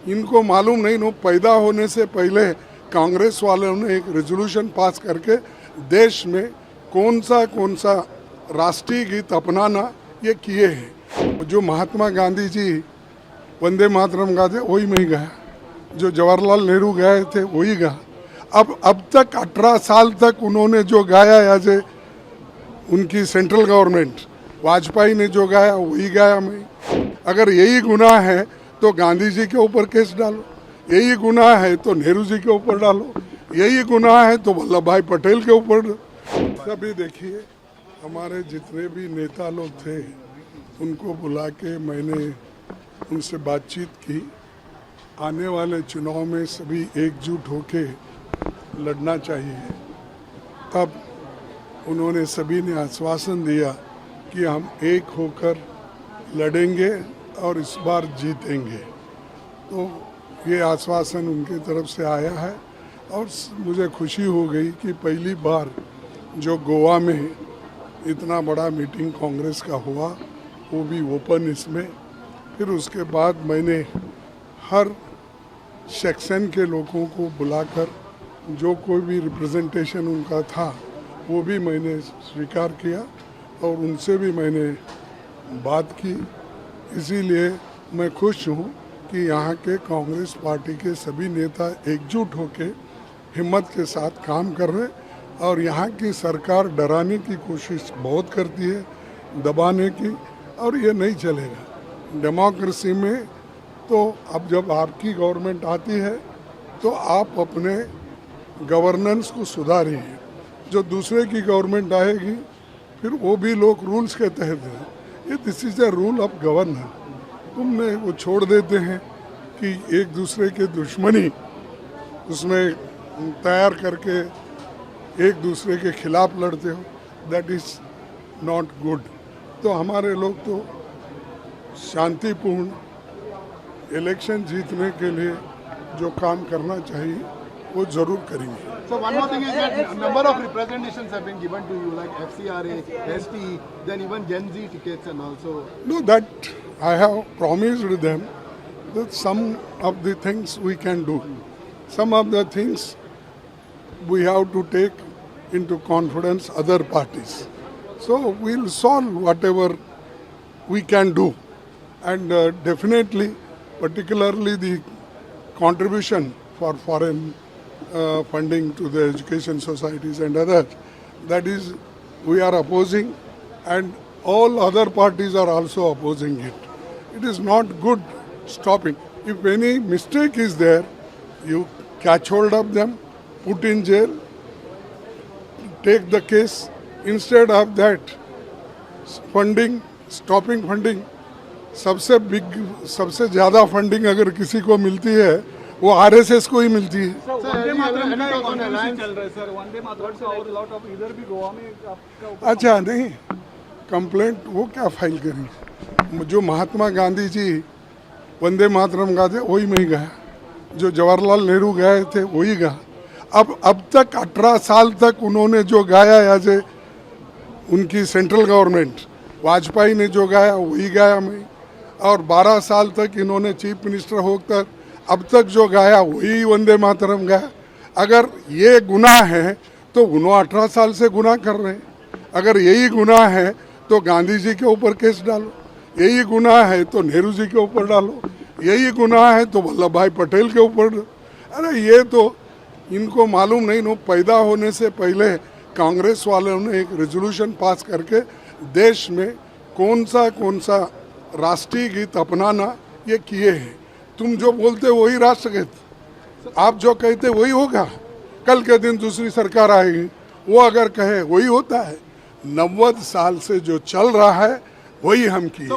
इनको मालूम नहीं, नो पैदा होने से पहले कांग्रेस वालों ने एक रेजोल्यूशन पास करके देश में कौन सा राष्ट्रीय गीत अपनाना ये किए हैं। जो महात्मा गांधी जी वंदे मातरम गाते वही मैं गया, जो जवाहरलाल नेहरू गए थे वही गा। अब तक 18 साल तक उन्होंने जो गाया एज ए उनकी सेंट्रल गवर्नमेंट, वाजपेयी ने जो गाया वही गाया मैं। अगर यही गुनाह है तो गांधी जी के ऊपर केस डालो, यही गुनाह है तो नेहरू जी के ऊपर डालो, यही गुनाह है तो वल्लभ भाई पटेल के ऊपर। सभी देखिए, हमारे जितने भी नेता लोग थे उनको बुला के मैंने उनसे बातचीत की। आने वाले चुनाव में सभी एकजुट होके लड़ना चाहिए। तब उन्होंने सभी ने आश्वासन दिया कि हम एक होकर लड़ेंगे और इस बार जीतेंगे। तो ये आश्वासन उनके तरफ से आया है और मुझे खुशी हो गई कि पहली बार जो गोवा में इतना बड़ा मीटिंग कांग्रेस का हुआ वो भी ओपन इसमें। फिर उसके बाद मैंने हर सेक्शन के लोगों को बुलाकर जो कोई भी रिप्रेजेंटेशन उनका था वो भी मैंने स्वीकार किया और उनसे भी मैंने बात की। इसीलिए मैं खुश हूँ कि यहाँ के कांग्रेस पार्टी के सभी नेता एकजुट होके हिम्मत के साथ काम कर रहे और यहाँ की सरकार डराने की कोशिश बहुत करती है, दबाने की, और ये नहीं चलेगा। डेमोक्रेसी में तो अब जब आपकी गवर्नमेंट आती है तो आप अपने गवर्नेंस को सुधारिए। जो दूसरे की गवर्नमेंट आएगी फिर वो भी लोग रूल्स के तहत है। ये this is a rule of governance. तुमने वो छोड़ देते हैं कि एक दूसरे के दुश्मनी उसमें तैयार करके एक दूसरे के खिलाफ लड़ते हो, दैट इज नॉट गुड। तो हमारे लोग तो शांतिपूर्ण इलेक्शन जीतने के लिए जो काम करना चाहिए वो जरूर करेंगे। So one more thing is that a number of representations have been given to you, like FCRA, ST, then even Gen Z tickets and also. No, that I have promised them that some of the things we can do. Some of the things we have to take into confidence other parties. So we'll solve whatever we can do. And definitely, particularly the contribution for foreign funding to the education societies and others, that is we are opposing, and all other parties are also opposing it. It is not good stopping. If any mistake is there, you catch hold of them, put in jail, take the case. Instead of that, funding, stopping funding, सबसे ज़्यादा funding अगर किसी को मिलती है वो RSS को ही मिलती है। अच्छा नहीं, कंप्लेंट वो क्या फाइल करी। जो महात्मा गांधी जी वंदे मातरम गाते वही मैं गया, जो जवाहरलाल नेहरू गए थे वही गा। अब तक 18 साल तक उन्होंने जो गाया एज ए उनकी सेंट्रल गवर्नमेंट, वाजपेयी ने जो गाया वही गाया मैं। और 12 साल तक इन्होंने चीफ मिनिस्टर होकर अब तक जो गाया वही वंदे मातरम गाया। अगर ये गुनाह है तो उन्होंने 18 साल से गुनाह कर रहे हैं। अगर यही गुनाह है तो गांधी जी के ऊपर केस डालो, यही गुनाह है तो नेहरू जी के ऊपर डालो, यही गुनाह है तो वल्लभ भाई पटेल के ऊपर। अरे ये तो इनको मालूम नहीं, नो पैदा होने से पहले कांग्रेस वालों ने एक रेजोल्यूशन पास करके देश में कौन सा राष्ट्रीय गीत अपनाना ये किए हैं। तुम जो बोलते वही राष्ट्रगीत, आप जो कहते वही होगा। कल के दिन दूसरी सरकार आएगी, वो अगर कहे वही होता है। 90 साल से जो चल रहा है वही हम किए।